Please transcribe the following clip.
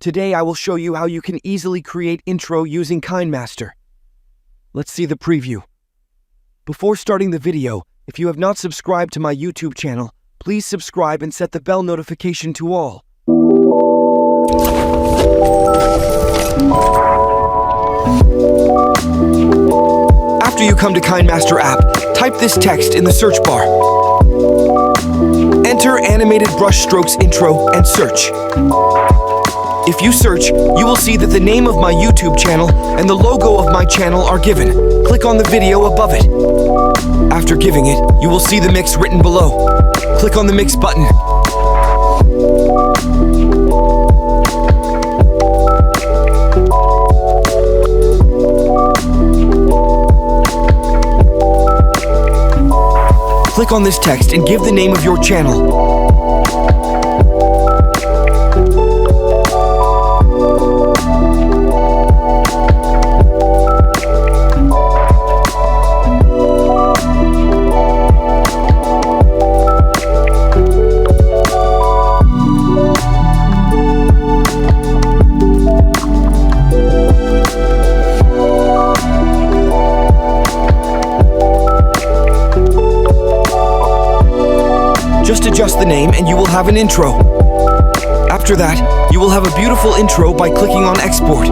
Today I will show you how you can easily create intro using Kinemaster. Let's see the preview. Before starting the video, if you have not subscribed to my YouTube channel, please subscribe and set the bell notification to all. After you come to Kinemaster app, type this text in the search bar. Enter animated brush strokes intro and search. If you search, you will see that the name of my YouTube channel and the logo of my channel are given. Click on the video above it. After giving it, you will see the mix written below. Click on the mix button. Click on this text and give the name of your channel. Just adjust the name and you will have an intro. After that, you will have a beautiful intro by clicking on export.